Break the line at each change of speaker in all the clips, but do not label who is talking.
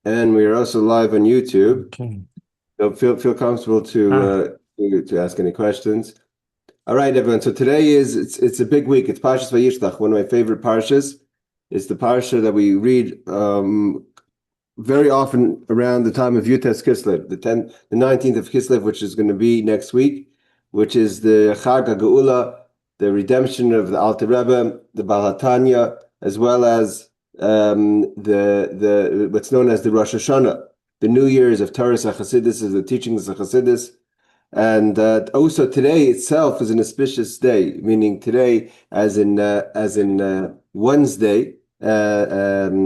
And we are also live on YouTube.
Okay.
So feel comfortable
Ah,
to ask any questions. All right, everyone. So today it's a big week. It's Parshat Vayishlach, one of my favorite parshas. It's the parsha that we read very often around the time of Yutes Kislev, the 19th of Kislev, which is going to be next week, which is the Chag HaGeula, the redemption of the Alter Rebbe, the Baal HaTanya, as well as the what's known as the Rosh Hashanah, the New Year's of Torah HaChasidus, is the teachings of Chassidus. And also today itself is an auspicious day, meaning today, as in Wednesday, Thursday,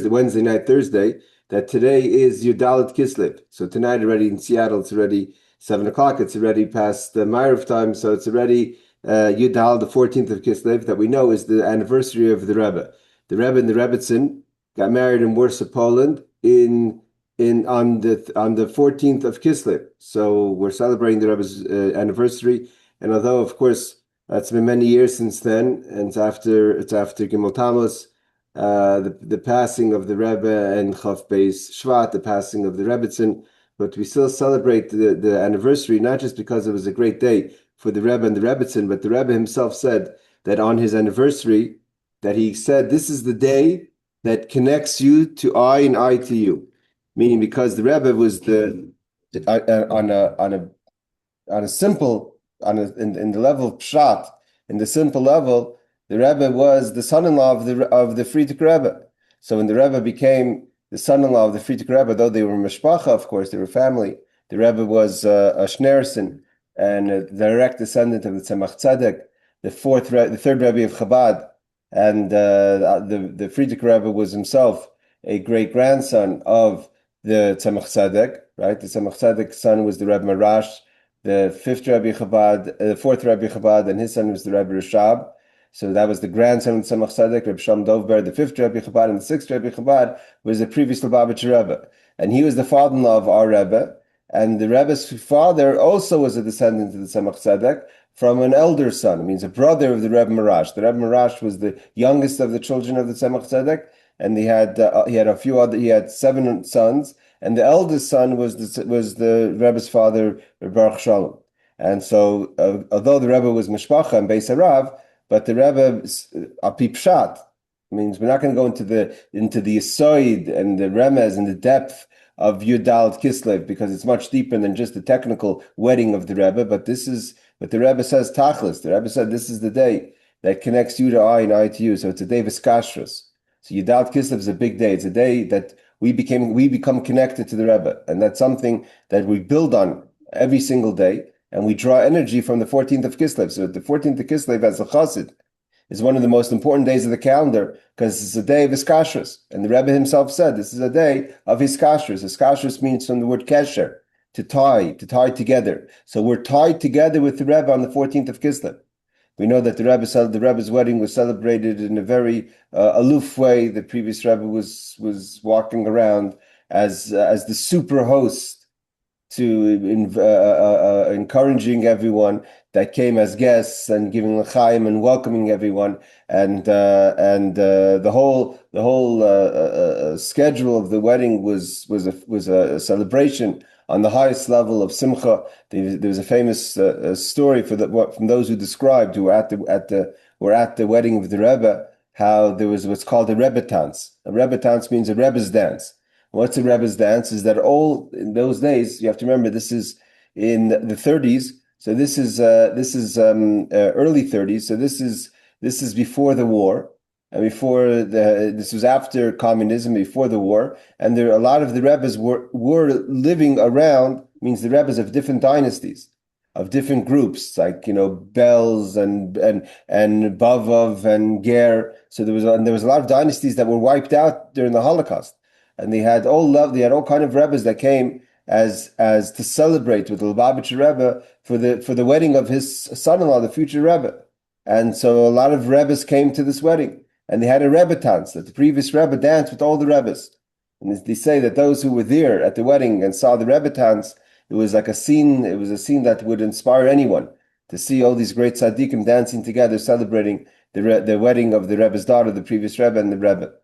Wednesday night, Thursday. That today is Yudalit Kislev. So tonight already in Seattle, it's already 7 o'clock. It's already past the Ma'ariv time, so it's already Yudal, the 14th of Kislev, that we know is the anniversary of the Rebbe. The Rebbe and the Rebbetzin got married in Warsaw, Poland, in on the 14th of Kislev. So we're celebrating the Rebbe's anniversary, and although of course it's been many years since then, and it's after Gimel Tammuz, the passing of the Rebbe, and Chav Beis Shvat, the passing of the Rebbetzin, but we still celebrate the anniversary, not just because it was a great day for the Rebbe and the Rebbetzin, but the Rebbe himself said that on his anniversary, that he said, this is the day that connects you to I and I to you. Meaning because the Rebbe was on a simple in the level of pshat, in the simple level, the Rebbe was the son-in-law of the Frierdiker Rebbe. So when the Rebbe became the son-in-law of the Frierdiker Rebbe, though they were mishpacha, of course, they were family, the Rebbe was a Schneerson and a direct descendant of the Tzemach Tzedek, the third Rebbe of Chabad, and the Frierdiker Rebbe was himself a great grandson of the Tzemach Tzedek, right? The Tzemach Tzedek's son was the Rebbe Marash, the fourth Rebbe Chabad, and his son was the Rebbe Rashab. So that was the grandson of Tzemach Tzedek, Rebbe Shalom Dovber. The fifth Rebbe Chabad and the sixth Rebbe Chabad was the previous Lubavitcher Rebbe, and he was the father-in-law of our Rebbe. And the Rebbe's father also was a descendant of the Tzemach Tzedek from an elder son. It means a brother of the Rebbe Marash. The Rebbe Marash was the youngest of the children of the Tzemach Tzedek, and he had he had 7 sons, and the eldest son was the Rebbe's father, Baruch Shalom. And so, although the Rebbe was mishpacha and Beis Harav, but the Rebbe api pshat means we're not going to go into the yisoid and the remez and the depth of Yudal Kislev, because it's much deeper than just the technical wedding of the Rebbe. But this is what the Rebbe says tachlis. The Rebbe said this is the day that connects you to I and I to you. So it's a day of iskashrus. So Yudat Kislev is a big day. It's a day that we become connected to the Rebbe, and that's something that we build on every single day, and we draw energy from the 14th of Kislev. So the 14th of Kislev as a chassid is one of the most important days of the calendar, because it's a day of Iskashrus. And the Rebbe himself said this is a day of Iskashrus. Iskashrus means from the word kesher, to tie together. So we're tied together with the Rebbe on the 14th of Kislev. We know that the Rebbe's wedding was celebrated in a very aloof way. The previous Rebbe was walking around as the super host, encouraging everyone that came as guests and giving l'chaim and welcoming everyone, and the whole schedule of the wedding was a celebration on the highest level of simcha. There was a famous story from those who described, who were at the wedding of the Rebbe, how there was what's called a Rebbe dance. A Rebbe dance means a Rebbe's dance. What's a Rebbe's dance? Is that all in those days? You have to remember this is in the 30s, so this is early 30s. So this is before the war, and this was after communism, before the war, and a lot of the Rebbes were living around. Means the Rebbes of different dynasties, of different groups, like Belz and Bavov and Ger. So there was a lot of dynasties that were wiped out during the Holocaust. And they had all kind of Rebbes that came as to celebrate with the Lubavitcher Rebbe for the wedding of his son-in-law, the future Rebbe. And so a lot of Rebbes came to this wedding, and they had a Rebbe dance, that the previous Rebbe danced with all the Rebbes. And they say that those who were there at the wedding and saw the Rebbe dance, it was like a scene. It was a scene that would inspire anyone to see all these great tzaddikim dancing together, celebrating the wedding of the Rebbe's daughter, the previous Rebbe, and the Rebbe.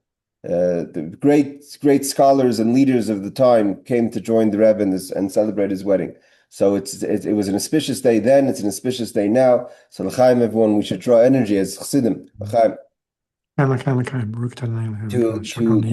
The great scholars and leaders of the time came to join the Rebbe and celebrate his wedding. So it was an auspicious day then. It's an auspicious day now. So l'chaim, everyone, we should draw energy as chassidim. L'chaim. To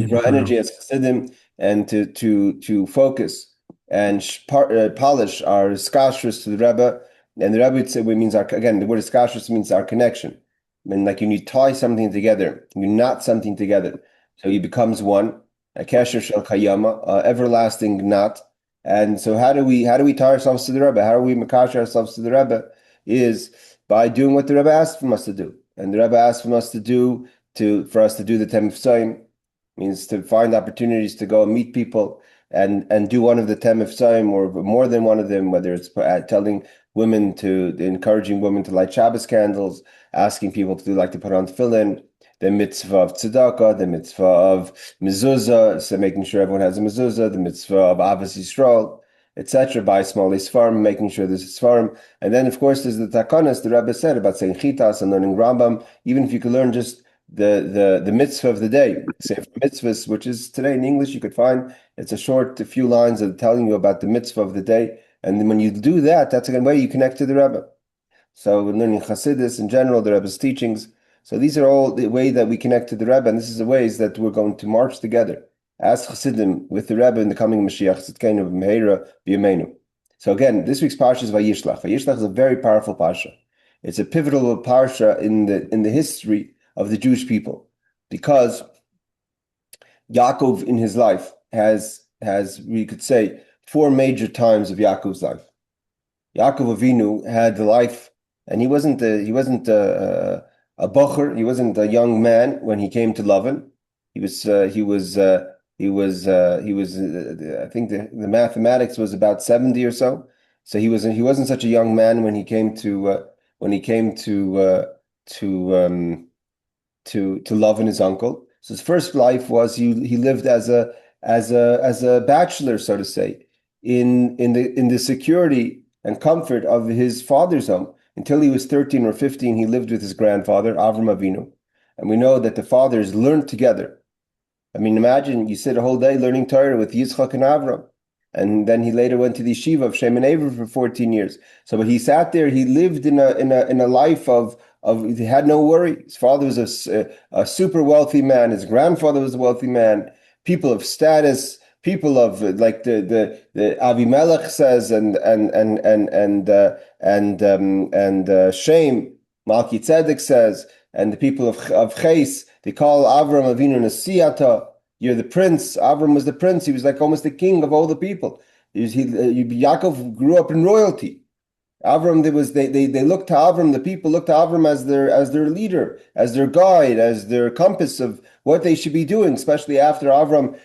draw energy as chassidim and to focus and polish our skashrus to the Rebbe. And the Rebbe would say, means again, the word skashrus means our connection. I mean, like you tie something together, you knot something together, so he becomes one. A kesher shel kayama, everlasting knot. And so, how do we tie ourselves to the Rebbe? How do we makash ourselves to the Rebbe? Is by doing what the Rebbe asked from us to do. And the Rebbe asked from us to do for us to do the Tem Efsaim, means to find opportunities to go and meet people and do one of the Tem Efsaim or more than one of them, whether it's telling women encouraging women to light Shabbos candles, asking people to put on tefillin, the mitzvah of tzedakah, the mitzvah of mezuzah, so making sure everyone has a mezuzah, the mitzvah of avos yisrael, etc. By small svarim, making sure there's a svarim, and then of course there's the takanas the Rebbe said about saying chitas and learning Rambam. Even if you could learn just the mitzvah of the day, say for mitzvahs, which is today in English you could find it's a few lines of telling you about the mitzvah of the day. And then when you do that, that's a way you connect to the Rebbe. So we're learning Chassidus in general, the Rebbe's teachings. So these are all the way that we connect to the Rebbe, and this is the ways that we're going to march together as Chassidim with the Rebbe in the coming Mashiach, Tzidkenu B'meira B'yameinu. So again, this week's Parsha is Vayishlach. Vayishlach is a very powerful Parsha. It's a pivotal Parsha in the history of the Jewish people, because Yaakov in his life has we could say 4 major times of Yaakov's life. Yaakov Avinu had the life, and he wasn't a bocher, he wasn't a young man when he came to Lavan. I think the mathematics was about 70 or so. So he wasn't such a young man when he came to Lavan, his uncle. So his first life was he lived as a bachelor, so to say, in the security and comfort of his father's home. Until he was 13 or 15, he lived with his grandfather, Avram Avinu. And we know that the fathers learned together. I mean, imagine you sit a whole day learning Torah with Yitzchak and Avram. And then he later went to the yeshiva of Shem and Aver for 14 years. So but he sat there, he lived in a life of he had no worry. His father was a super wealthy man, his grandfather was a wealthy man, people of status, people of like the Avimelech says and Shem Malki Tzedek says, and the people of Ches, they call Avram Avinu Nasiata. You're the prince. Avram was the prince. He was like almost the king of all the people. Yaakov grew up in royalty. Avram, they looked to Avram. The people looked to Avram as their leader, as their guide, as their compass of what they should be doing. Especially after Avram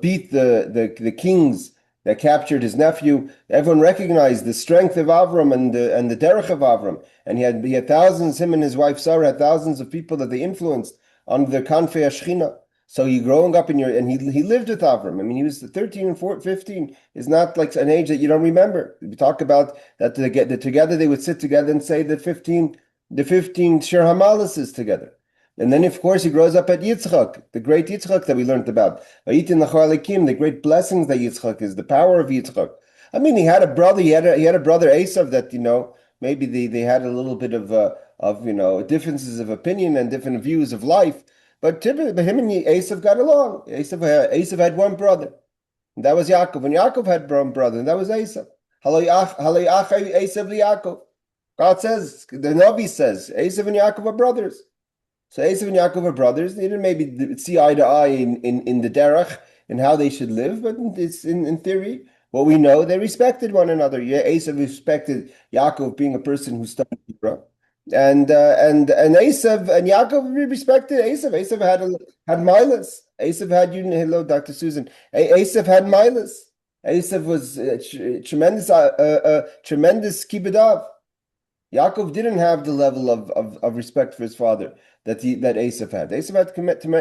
beat the kings that captured his nephew. Everyone recognized the strength of Avram and the derech of Avram. And he had thousands. Him and his wife Sarah had thousands of people that they influenced under their kanfei Ashchina. So he growing up and he lived with Avram. I mean, he was 13 and 15 is not like an age that you don't remember. We talk about that together they would sit together and say the 15 Shir Hamalas together. And then of course he grows up at Yitzchak, the great Yitzchak that we learned about. The great blessings that Yitzchak is, the power of Yitzchak. I mean, he had a brother, he had a brother Esav that, maybe they had a little bit of differences of opinion and different views of life. But typically, him and Esav got along. Esav had one brother, and that was Yaakov. And Yaakov had one brother, and that was Esav. Esav Yaakov. God says, the Navi says, Esav and Yaakov are brothers. So Esav and Yaakov are brothers. They didn't maybe see eye to eye in the derech, in how they should live, but it's in theory, what we know, they respected one another. Yeah, Esav respected Yaakov being a person who studied Torah. And Esav and Yaakov respected Esav. Esav had milas. Esav had hello, Dr. Susan. Esav had milas. Esav was tremendous kibbutav. Yaakov didn't have the level of respect for his father that Esav had. Esav had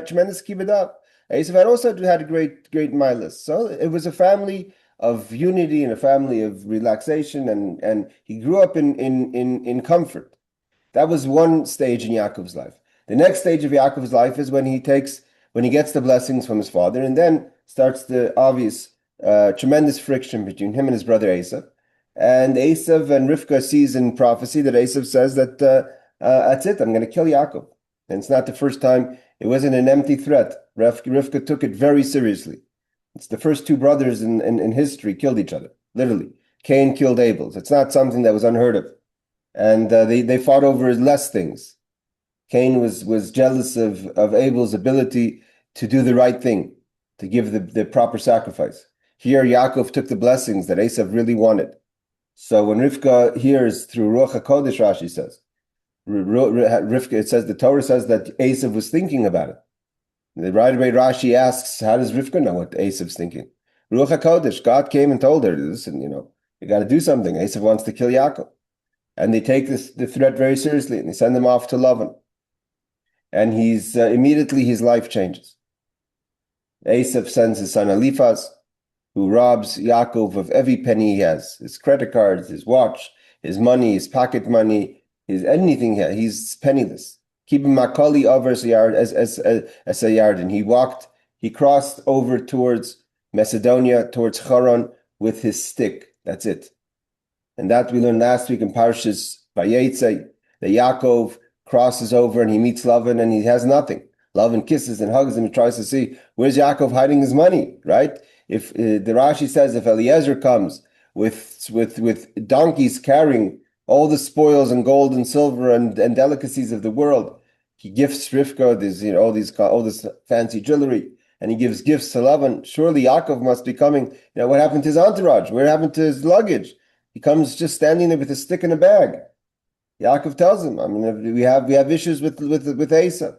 tremendous kibbutav. Esav had great milas. So it was a family of unity and a family of relaxation, and he grew up in comfort. That was one stage in Yaakov's life. The next stage of Yaakov's life is when he takes when he gets the blessings from his father, and then starts the obvious tremendous friction between him and his brother Esav. And Esav and Rivka sees in prophecy that Esav says that that's it, I'm going to kill Yaakov. And it's not the first time. It wasn't an empty threat. Rivka took it very seriously. It's the first two brothers in history killed each other, literally. Cain killed Abel. It's not something that was unheard of. And they fought over less things. Cain was jealous of Abel's ability to do the right thing, to give the proper sacrifice. Here, Yaakov took the blessings that Esav really wanted. So when Rivka hears through Ruach HaKodesh, Rashi says, Rivka, it says, the Torah says that Esav was thinking about it. Right away, Rashi asks, how does Rivka know what Esav's thinking? Ruach HaKodesh, God came and told her, listen, you got to do something. Esav wants to kill Yaakov. And they take the threat very seriously, and they send him off to Lavan. And he's immediately his life changes. Esav sends his son Eliphaz, who robs Yaakov of every penny he has, his credit cards, his watch, his money, his pocket money, his anything here. He's penniless. Keep him makali over as a yard. And he crossed over towards Macedonia, towards Charon with his stick. That's it. And that we learned last week in Parshas Vayishlach, that Yaakov crosses over and he meets Lavan and he has nothing. Lavan kisses and hugs him and tries to see where's Yaakov hiding his money, right? If the Rashi says if Eliezer comes with donkeys carrying all the spoils and gold and silver and delicacies of the world, he gifts Rivka all this fancy jewelry, and he gives gifts to Lavan. Surely Yaakov must be coming. What happened to his entourage? What happened to his luggage? He comes just standing there with a stick in a bag. Yaakov tells him, we have issues with Esav.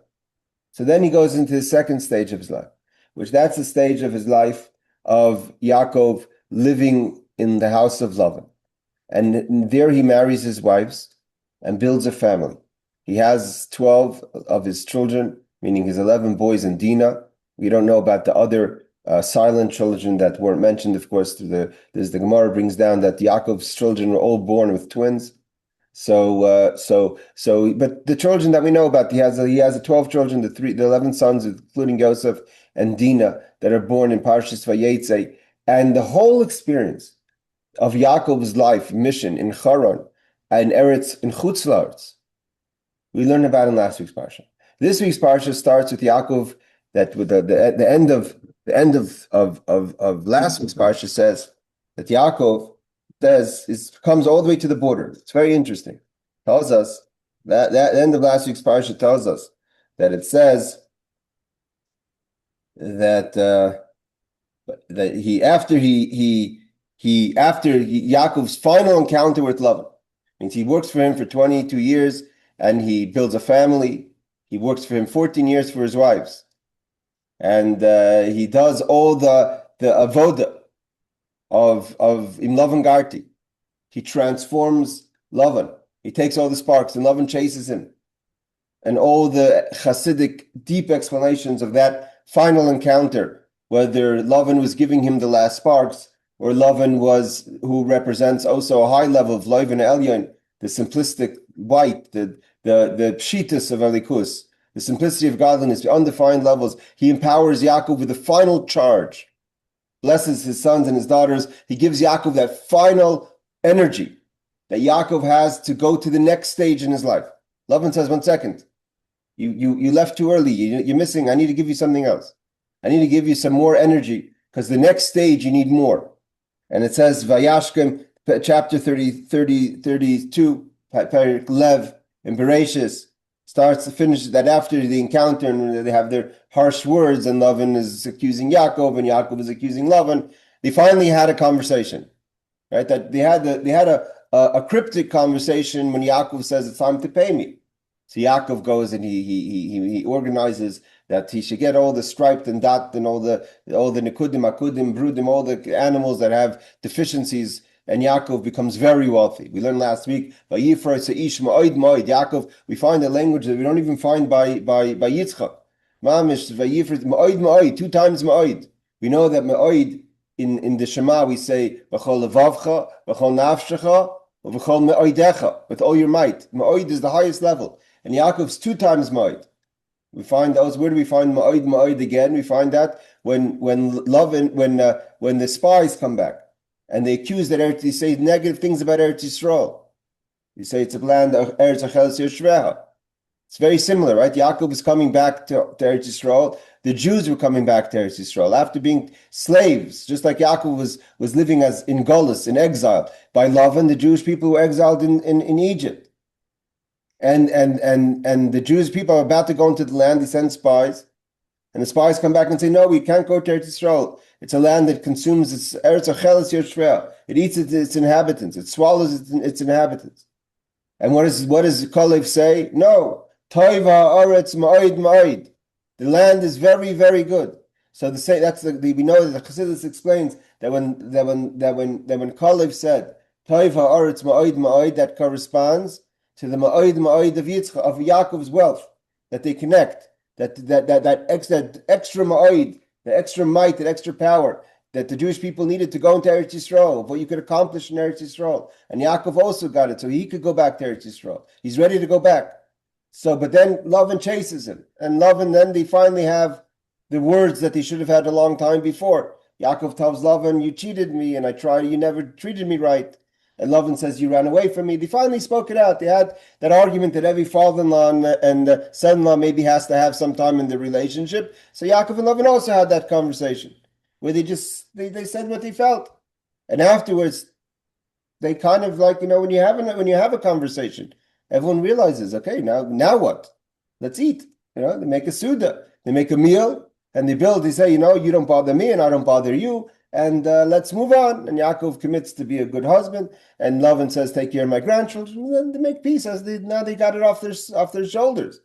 So then he goes into the second stage of his life, which that's the stage of his life of Yaakov living in the house of Lavan. And there he marries his wives and builds a family. He has 12 of his children, meaning his 11 boys and Dinah. We don't know about the other silent children that weren't mentioned, of course. The Gemara brings down that Yaakov's children were all born with twins. But the children that we know about, he has 12 children, the 11 sons, including Yosef and Dinah, that are born in Parshas Vayishlach, and the whole experience of Yaakov's life mission in Charon and Eretz in Chutz La'aretz, we learned about in last week's parsha. This week's parsha starts with Yaakov. That with the end of last week's parsha says that Yaakov comes all the way to the border. It's very interesting. Tells us that end of last week's parsha tells us that it says that after Yaakov's final encounter with Lavan, means he works for him for 22 years and he builds a family. He works for him 14 years for his wives. And he does all the avoda of Lavan Garti. He transforms Lavan. He takes all the sparks and Lavan chases him. And all the Hasidic deep explanations of that final encounter, whether Lavan was giving him the last sparks or Lavan who represents also a high level of Loivan Elyon, the simplistic white, the pshitus of Elikus, the simplicity of godliness, the undefined levels. He empowers Yaakov with the final charge, blesses his sons and his daughters. He gives Yaakov that final energy that Yaakov has to go to the next stage in his life. Lavan says, 1 second, you left too early. You're missing. I need to give you something else. I need to give you some more energy because the next stage you need more. And it says, Vayashkem, chapter 32, Perik Lev, in Bereshis, finishes that after the encounter and they have their harsh words and Lavan is accusing Yaakov and Yaakov is accusing Lavan. They finally had a conversation, right? That they had a cryptic conversation when Yaakov says it's time to pay me. So Yaakov goes and he organizes that he should get all the striped and dot and all the nikudim, akudim, brudim, all the animals that have deficiencies. And Yaakov becomes very wealthy. We learned last week, Yaakov, we find a language that we don't even find by Yitzchak. Mamish, Vayifra, 2 times ma'oid. We know that ma'oid, in the Shema, we say, V'chol levavcha, v'chol nafshecha, v'chol ma'oidecha, with all your might. Ma'oid is the highest level. And Yaakov's 2 times ma'oid. We find those. Where do we find ma'od again? We find that when the spies come back and they accuse that they say negative things about Eretz Yisrael. You say it's a land of Eretz Acheles Yishreha. It's very similar, right? Yaakov is coming back to Eretz Yisrael. The Jews were coming back to Eretz Yisrael after being slaves, just like Yaakov was living as in Golus, in exile. By Lavan, the Jewish people were exiled in Egypt. And the Jewish people are about to go into the land. They send spies, and the spies come back and say, "No, we can't go to Eretz Yisrael. It's a land that consumes its Eretz Acheles Yishreha. It eats its inhabitants. It swallows its inhabitants." And what does Kalev say? No, Toiva Aretz Ma'od Ma'od. The land is very, very good. So we know that the Chassidus explains that when Kalev said Toiva Aretz Ma'od Ma'od, that corresponds to the Ma'od Ma'od of Yitzchak, of Yaakov's wealth, that they connect, that extra Ma'od, the extra might, that extra power that the Jewish people needed to go into Eretz Yisrael, what you could accomplish in Eretz Yisrael. And Yaakov also got it, so he could go back to Eretz Yisrael. He's ready to go back. So, but then Lavan chases him. And then they finally have the words that they should have had a long time before. Yaakov tells Lavan, you cheated me, and you never treated me right. And Lavan says, you ran away from me. They finally spoke it out. They had that argument that every father-in-law and son-in-law maybe has to have some time in the relationship. So Yaakov and Lavan also had that conversation, where they said what they felt. And afterwards, they kind of like, when you have a conversation, everyone realizes, okay, now what? Let's eat. They make a suda, they make a meal, and they say, you don't bother me and I don't bother you, and let's move on. And Yaakov commits to be a good husband, and Lavan says, take care of my grandchildren, and then they make peace, now they got it off their shoulders.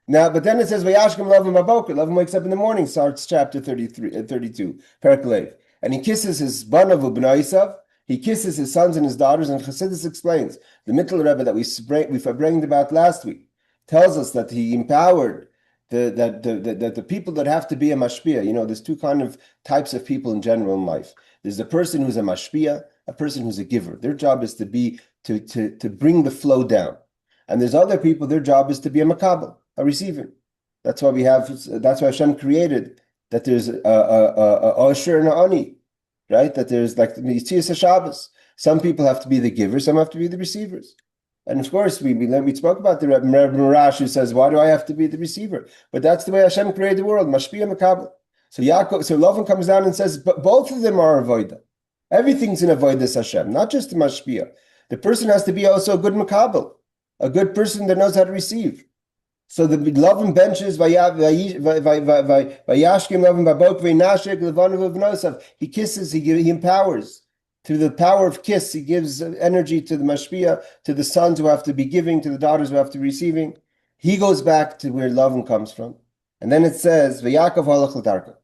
Now, but then it says, Vayashkem Lavan Baboker. Lavan wakes up in the morning, starts chapter 32, Perek Lev. And he kisses his banav u'bnei Isav. He kisses his sons and his daughters, and Chassidus explains, the Mittel Rebbe that we bragged about last week, tells us that he empowered the people that have to be a mashpia. There's two kind of types of people in general in life. There's the person who's a mashpia, a person who's a giver. Their job is to bring the flow down. And there's other people, their job is to be a makabel, a receiver. That's why Hashem created that there's a Osher and a Ani, right? That there's like Yitzias Shabbos. Some people have to be the givers, some have to be the receivers. And of course, we spoke about the Rabbi Marash who says, why do I have to be the receiver? But that's the way Hashem created the world, Mashpia Makabel. So Lavan comes down and says, but both of them are avoida. Everything's in avodas Hashem, not just the Mashpia. The person has to be also a good Makabel, a good person that knows how to receive. So the Lavan benches, he kisses, he empowers. Through the power of kiss, he gives energy to the mashpia, to the sons who have to be giving, to the daughters who have to be receiving. He goes back to where Lavan comes from. And then it says, V'Yaakov halach l'darka.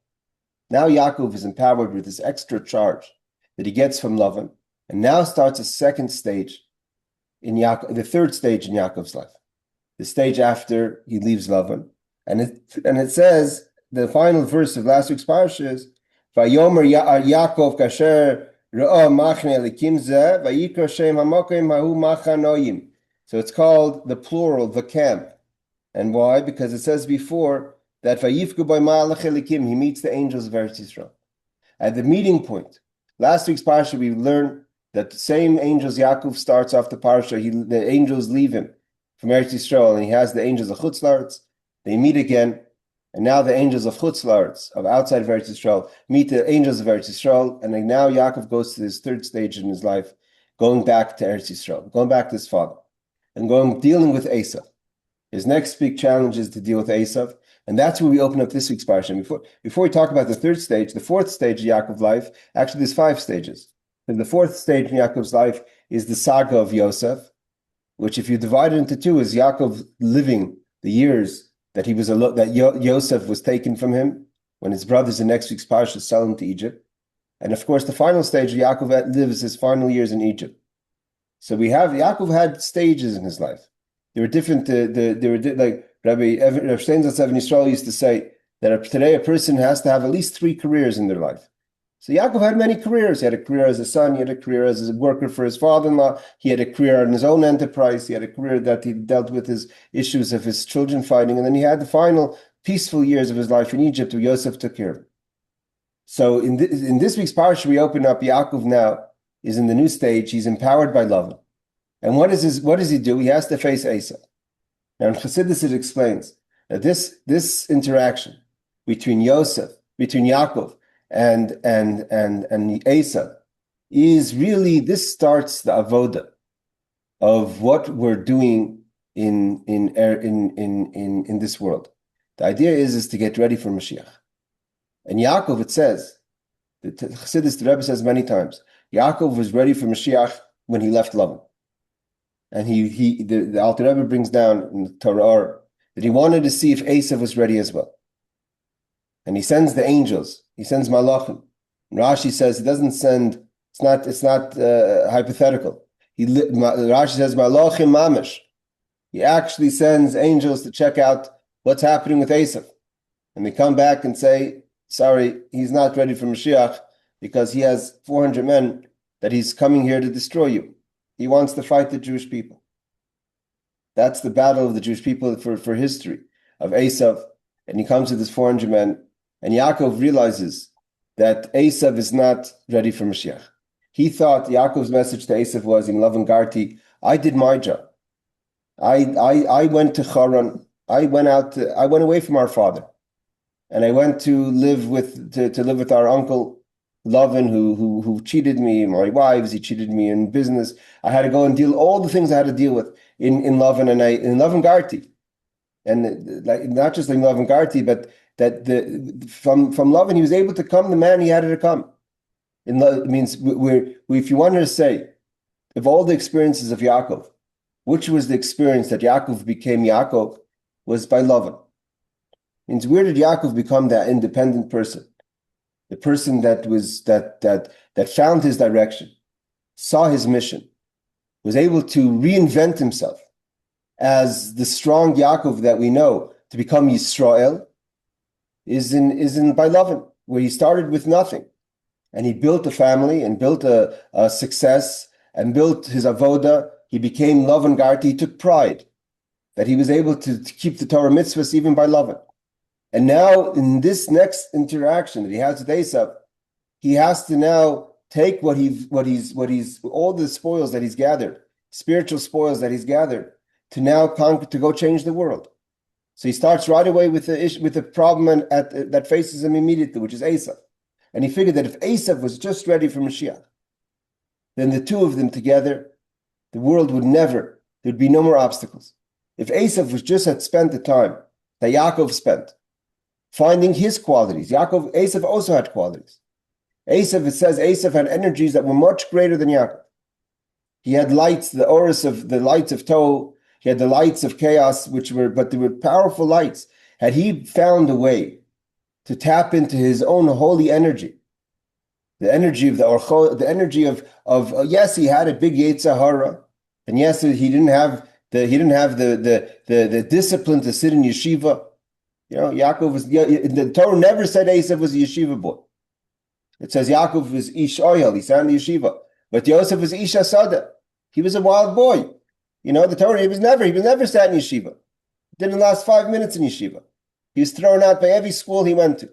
Now Yaakov is empowered with this extra charge that he gets from Lavan, and now starts a second stage the third stage in Yaakov's life. The stage after he leaves Lavan. And it says, the final verse of last week's parsha is, Vayomer Yaakov kasher so it's called the plural, the camp. And why? Because it says before that he meets the angels of Eretz Yisrael. At the meeting point, last week's parsha, we learned that the same angels Yaakov starts off the parsha, the angels leave him from Eretz Yisrael, and he has the angels of Chutz La'aretz. They meet again. And now the angels of Chutz La'aretz, of outside of Eretz Yisrael, meet the angels of Eretz Yisrael, and now Yaakov goes to his third stage in his life, going back to Eretz Yisrael, going back to his father, and dealing with Esav. His next big challenge is to deal with Esav, and that's where we open up this week's parsha. Before we talk about the third stage, the fourth stage of Yaakov's life, actually there's 5 stages. And the fourth stage in Yaakov's life is the saga of Yosef, which if you divide it into 2, is Yaakov living the years that Yosef was taken from him when his brothers in next week's parsha sell him to Egypt. And of course, the final stage, Yaakov lives his final years in Egypt. So Yaakov had stages in his life. There were different, like Rabbi Steinsaltz in Israel used to say that today a person has to have at least 3 careers in their life. So Yaakov had many careers. He had a career as a son. He had a career as a worker for his father-in-law. He had a career in his own enterprise. He had a career that he dealt with his issues of his children fighting. And then he had the final peaceful years of his life in Egypt where Yosef took care of him. So in this week's parsha, we open up Yaakov now is in the new stage. He's empowered by Lavan. And what does he do? He has to face Esau. Now in Chassidus it explains that this interaction between Yaakov and Esau is really, this starts the avoda of what we're doing in this world. The idea is to get ready for Mashiach. And Yaakov, it says, the Chassidus, the Rebbe says many times, Yaakov was ready for Mashiach when he left Lavan. And the Alter Rebbe brings down in the Torah that he wanted to see if Esav was ready as well. And he sends the angels. He sends malachim. And Rashi says he doesn't send. It's not hypothetical. Rashi says malachim mamish. He actually sends angels to check out what's happening with Esav, and they come back and say, "Sorry, he's not ready for Mashiach because he has 400 men that he's coming here to destroy you. He wants to fight the Jewish people." That's the battle of the Jewish people for history of Esav, and he comes with his 400 men. And Yaakov realizes that Esav is not ready for Mashiach. He thought Yaakov's message to Esav was, in Lavan Garti, I did my job. I went to Haran. I went away from our father, and I went to live with our uncle Lavan, who cheated me, my wives. He cheated me in business. I had to go and deal all the things I had to deal with in Lavan in Lavan Garti, and not just in Lavan Garti, but that from Lavan he was able to come the man he had to come. It means if you wanted to say, of all the experiences of Yaakov, which was the experience that Yaakov became Yaakov, was by Lavan. It means, where did Yaakov become that independent person? The person that found his direction, saw his mission, was able to reinvent himself as the strong Yaakov that we know to become Yisrael, is in by Lavan, where he started with nothing. And he built a family and built a success and built his avoda. He became Lavan Garti. He took pride that he was able to keep the Torah mitzvahs even by Lavan. And now in this next interaction that he has with Esav, he has to now take what he's all the spoils that he's gathered, spiritual spoils that he's gathered, to now conquer, to go change the world. So he starts right away with the problem that faces him immediately, which is Esav. And he figured that if Esav was just ready for Mashiach, then the two of them together, the world there'd be no more obstacles. If Esav had spent the time that Yaakov spent, finding his qualities. Esav also had qualities. It says Esav had energies that were much greater than Yaakov. He had lights, the lights of Tohu. He had the lights of chaos, but they were powerful lights. Had he found a way to tap into his own holy energy, the energy of the energy of yes, he had a big Yetzer Hara, and yes, he didn't have the discipline to sit in yeshiva. Yaakov was, the Torah never said Esav was a yeshiva boy. It says Yaakov was Ish Oyel, he sat in the yeshiva. But Yosef was Ish Asada. He was a wild boy. The Torah, he was never sat in yeshiva. It didn't last 5 minutes in yeshiva. He was thrown out by every school he went to.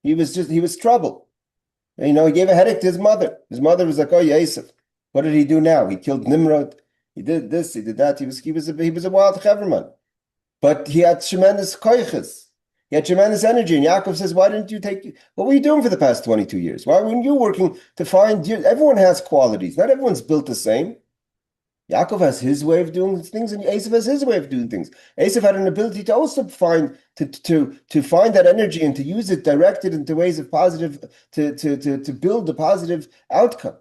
He was trouble. He gave a headache to his mother. His mother was like, oh, Yosef, what did he do now? He killed Nimrod. He did this, he did that. He was a wild Cheverman. But he had tremendous koiches. He had tremendous energy. And Yaakov says, what were you doing for the past 22 years? Why weren't you working to find, everyone has qualities. Not everyone's built the same. Yaakov has his way of doing things, and Esav has his way of doing things. Esav had an ability to also find that energy and to use it directed into ways of positive, to build a positive outcome.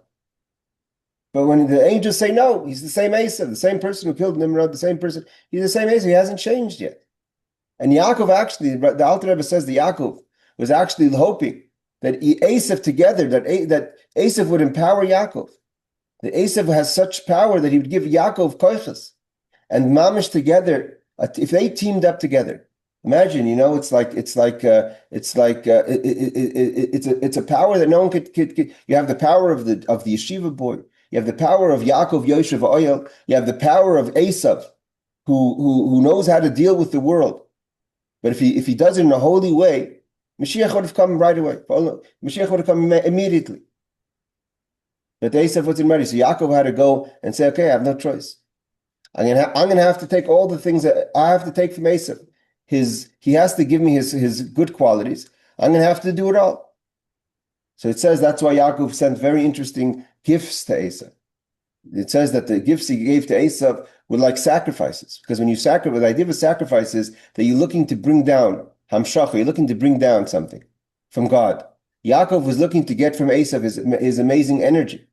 But when the angels say no, he's the same Esav, the same person who killed Nimrod, the same person, he's the same Esav, he hasn't changed yet. And Yaakov actually, the Alter Rebbe says that Yaakov was actually hoping that Esav together, that Esav would empower Yaakov. The Esav has such power that he would give Yaakov koiches. And Mamish together, if they teamed up together, imagine, it's a power that no one could. You have the power of the yeshiva boy. You have the power of Yaakov Yoshev Oyel. You have the power of Esav, who knows how to deal with the world. But if he does it in a holy way, Mashiach would have come right away. Mashiach would have come immediately. But Esav wasn't ready. So Yaakov had to go and say, okay, I have no choice. I'm gonna have to take all the things that I have to take from Esav. He has to give me his good qualities. I'm gonna have to do it all. So it says that's why Yaakov sent very interesting gifts to Esav. It says that the gifts he gave to Esav were like sacrifices, because when you sacrifice, the idea of a sacrifice is that you're looking to bring down Hamshacha, you're looking to bring down something from God. Yaakov was looking to get from Esav his amazing energy.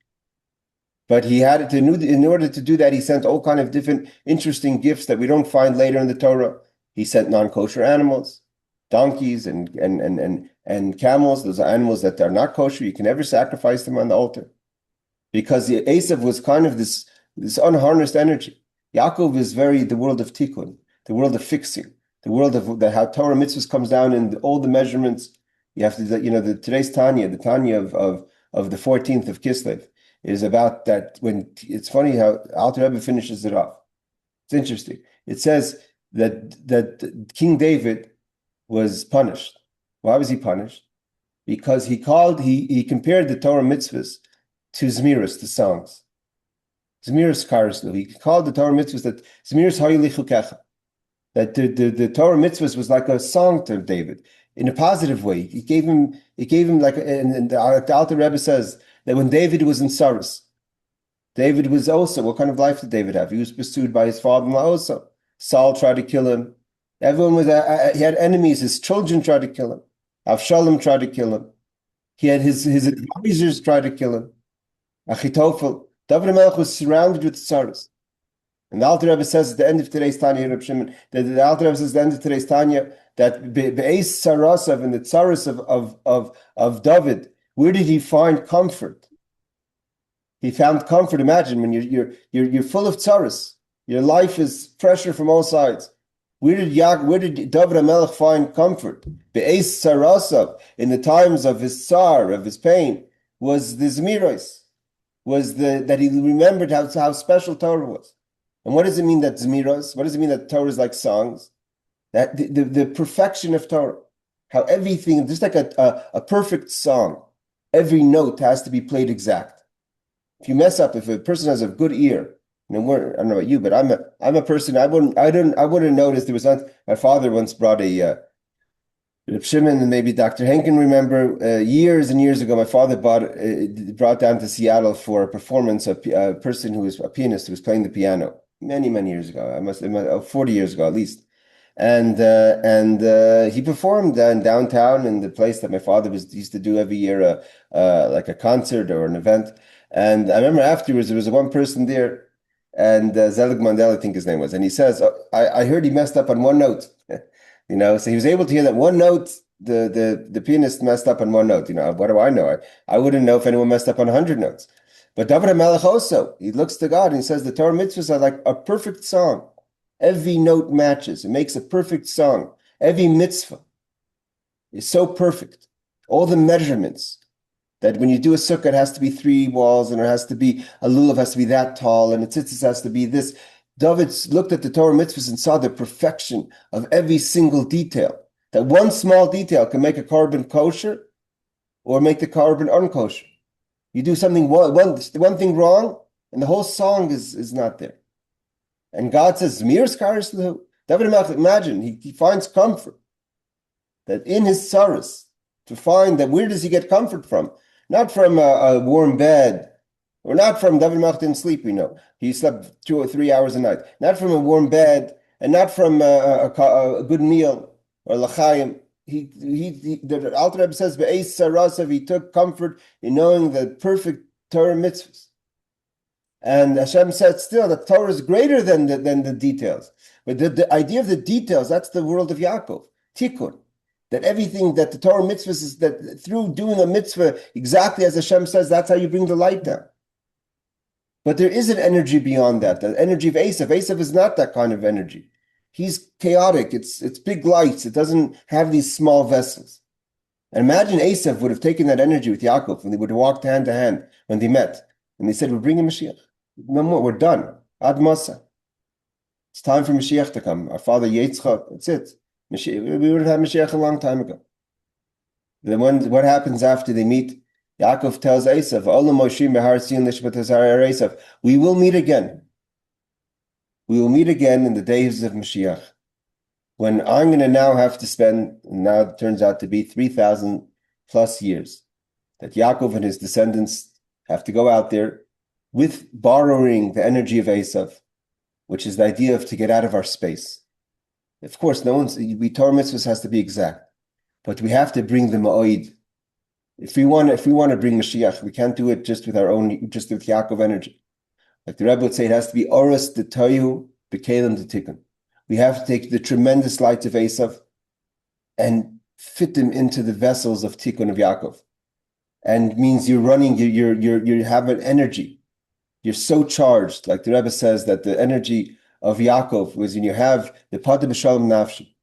But he had to, in order to do that, he sent all kind of different interesting gifts that we don't find later in the Torah. He sent non-kosher animals, donkeys and camels. Those are animals that are not kosher. You can never sacrifice them on the altar. Because Esav was kind of this unharnessed energy. Yaakov is the world of tikkun, the world of fixing, the world of how Torah mitzvahs comes down in all the measurements. You have to, today's Tanya, the Tanya of the 14th of Kislev, is about that. When it's funny how Alter Rebbe finishes it off. It's interesting. It says that King David was punished. Why was he punished? Because he compared the Torah mitzvahs to Zmiris, the songs. Zmiris Karislu. He called the Torah mitzvahs that Zmiris Hayilichukecha. That the Torah mitzvahs was like a song to David in a positive way. He gave him like, and the Alter Rebbe says that when David was in Saras, David was also, what kind of life did David have? He was pursued by his father-in-law also. Saul tried to kill him. Everyone he had enemies. His children tried to kill him. Avshalom tried to kill him. He had his advisors tried to kill him. Achitophel. David HaMelech was surrounded with tzaras. And the Alter Rebbe says at the end of today's Tanya, Reb Shimon, that the Alter Rebbe says at the end of today's Tanya, that be'ez tzarasav, in the tzaras of David, where did he find comfort? He found comfort. Imagine when you're full of tzaras, your life is pressure from all sides. Where did David HaMelech find comfort? Be'ez tzarasav, in the times of his tsar, of his pain, was the Zmiros. Was that he remembered how special Torah was. And what does it mean that Zmiros? What does it mean that Torah is like songs? That the perfection of Torah. How everything, just like a perfect song, every note has to be played exact. If you mess up, if a person has a good ear, I don't know about you, but I'm a person, I wouldn't notice. There was my father once brought a Reb Shimon and maybe Dr. Henkin remember years and years ago, my father brought down to Seattle for a performance, a person who was a pianist who was playing the piano many, many years ago. I must 40 years ago at least. And he performed in downtown in the place that my father used to do every year, like a concert or an event. And I remember afterwards, there was one person there, and Zelig Mandel, I think his name was, and he says, I heard he messed up on one note. So he was able to hear that one note, the pianist messed up on one note. What do I know? I wouldn't know if anyone messed up on 100 notes. But David HaMelech also, he looks to God and he says the Torah mitzvahs are like a perfect song. Every note matches. It makes a perfect song. Every mitzvah is so perfect. All the measurements, that when you do a sukkah, it has to be 3 walls, and it has to be, a lulav has to be that tall, and the tzitzis has to be this. David looked at the Torah mitzvahs and saw the perfection of every single detail. That one small detail can make a korban kosher or make the korban unkosher. You do something, one thing wrong, and the whole song is not there. And God says, Zmiris karis lehu. David HaMelech, imagine, he finds comfort that in his tzaras, to find that where does he get comfort from? Not from a warm bed, or not from David HaMelech didn't sleep, we know. He slept 2 or 3 hours a night. Not from a warm bed, and not from a good meal, or l'chaim. The Alter Rebbe says, Be'ez tzarasav, he took comfort in knowing the perfect Torah mitzvahs. And Hashem said still that Torah is greater than the details. But the idea of the details, that's the world of Yaakov, tikkun. That everything that the Torah mitzvahs is that through doing a mitzvah exactly as Hashem says, that's how you bring the light down. But there is an energy beyond that, the energy of Esav. Esav is not that kind of energy. He's chaotic. It's big lights. It doesn't have these small vessels. And imagine Esav would have taken that energy with Yaakov, and they would have walked hand to hand when they met. And they said, we're bringing Mashiach. No more. We're done. Ad Masa. It's time for Mashiach to come. Our father Yitzchak. That's it. We would have had Mashiach a long time ago. Then what happens after they meet? Yaakov tells Esav, we will meet again. We will meet again in the days of Mashiach, when I'm going to now have to spend, now it turns out to be 3,000 plus years, that Yaakov and his descendants have to go out there with borrowing the energy of Esav, which is the idea of to get out of our space. Of course, Torah mitzvahs has to be exact, but we have to bring the ma'od. If we want to bring Mashiach, we can't do it just with Yaakov energy. Like the Rebbe would say, it has to be oros de toyu b'kelim de tikkun. We have to take the tremendous lights of Esav and fit them into the vessels of tikkun of Yaakov. And means you're running, you have an energy. You're so charged, like the Rebbe says, that the energy of Yaakov was when you have the Pada B'Shalom Nafshi.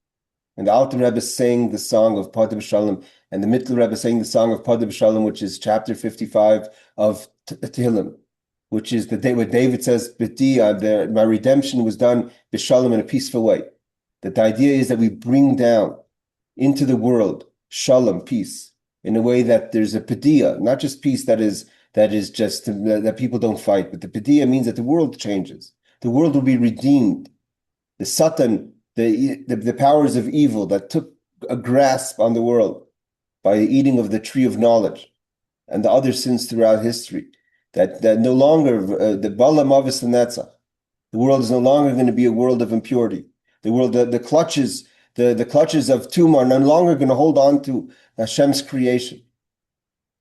And the Alter Rebbe sang the song of Pada B'Shalom, and the Mittler Rebbe sang the song of Pada B'Shalom, which is chapter 55 of Tehillim, which is the day where David says, my redemption was done B'Shalom in a peaceful way. That the idea is that we bring down into the world Shalom, peace, in a way that there's a Padiyah, not just peace that is just that people don't fight, but the Padiyah means that the world changes. The world will be redeemed. The Satan, the powers of evil that took a grasp on the world by the eating of the tree of knowledge and the other sins throughout history, that no longer, the Bala Mavis and Netzach, the world is no longer going to be a world of impurity. The world, the clutches of Tumah are no longer going to hold on to Hashem's creation.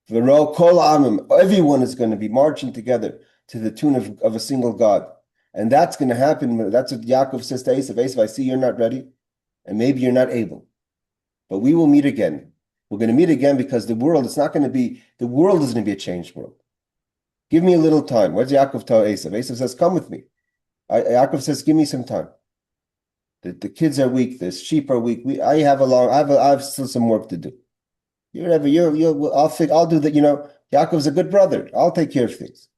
Everyone is going to be marching together to the tune of a single God. And that's going to happen. That's what Yaakov says to Esav. Esav, I see you're not ready, and maybe you're not able. But we will meet again. We're going to meet again because the world is going to be a changed world. Give me a little time. What does Yaakov tell Esav? Esav says, come with me. Yaakov says, give me some time. The kids are weak, the sheep are weak. I have still some work to do. I'll do that. Yaakov's a good brother. I'll take care of things.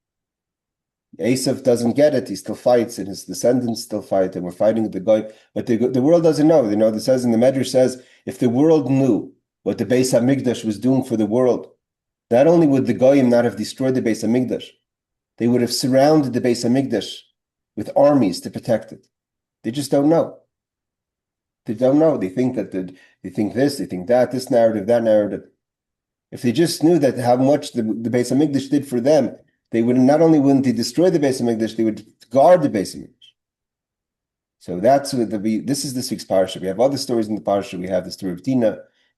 Esav doesn't get it. He still fights, and his descendants still fight, and we're fighting the guy. But the world doesn't know. It says in the Medrash says, if the world knew what the Beis Hamikdash was doing for the world, not only would the goyim not have destroyed the Beis Hamikdash, they would have surrounded the Beis Hamikdash with armies to protect it. They just don't know. They don't know. They think that they think this, they think that, this narrative, that narrative. If they just knew that how much the Beis Hamikdash did for them, they would not only wouldn't they destroy the Beis Hamikdash, they would guard the Beis Hamikdash. So that's what this is this week's Parsha. We have other stories in the Parsha. We have the story of Tina,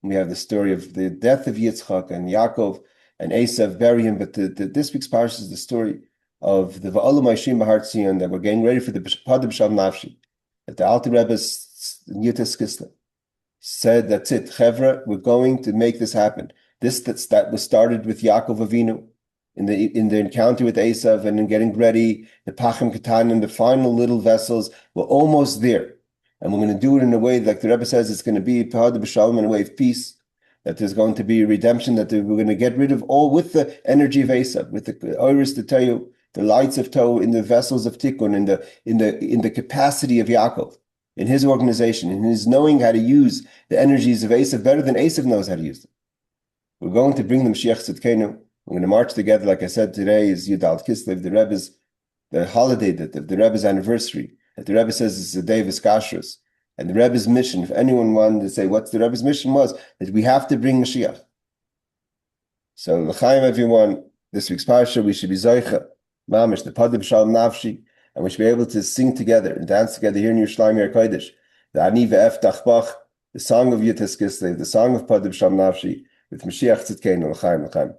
and we have the story of the death of Yitzchak and Yaakov and Esav bury him. But this week's Parsha is the story of the Va'alam Ha'ishim B'Har Tzion, that we're getting ready for the Pada B'Shalom Nafshi. That the Alter Rebbe's Yutas Kislev said, that's it, Chevra, we're going to make this happen. That was started with Yaakov Avinu in the encounter with Esav, and in getting ready, the Pachim Katan and the final little vessels. We're almost there. And we're going to do it in a way, like the Rebbe says, it's going to be Pada B'Shalom in a way of peace, that there's going to be a redemption, that we're going to get rid of all with the energy of Esav, with the Oris to tell you, the lights of Toh in the vessels of Tikkun, in the capacity of Yaakov, in his organization, in his knowing how to use the energies of Esav better than Esav knows how to use them. We're going to bring them Mashiach Tzidkenu. We're going to march together. Like I said, today is Yud Al Kislev, the holiday, the Rebbe's anniversary. That the Rebbe says it's a day of Iskashrus. And the Rebbe's mission, if anyone wanted to say what's the Rebbe's mission was, that we have to bring Mashiach. So, l'chaim everyone, this week's Parsha, we should be Zoicha, Mamish, the Pada B'Shalom Nafshi, and we should be able to sing together and dance together here in Yerushalayim Yer Kodesh. The Ani Ve'eftach Bach, the song of Yutas Kislev, the song of Pada B'Shalom Nafshi, with Mashiach Tzidkenu, l'chaim, l'chaim.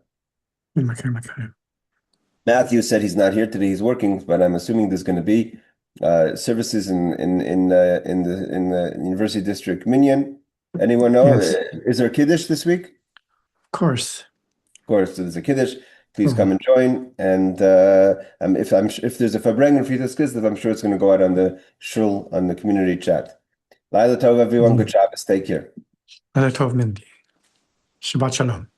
Matthew said he's not here today, he's working, but I'm assuming there's going to be services in the University District Minyan. Anyone know?
Yes.
Is there a Kiddush this week?
Of course.
Of course, so there's a Kiddush. Please come and join. And if there's a Fabrengen for Yitas Kislev, I'm sure it's going to go out on the shul, on the community chat. Laila Tov, everyone. Good Shabbos. Take care.
Laila Tov, Mendy. Shabbat Shalom.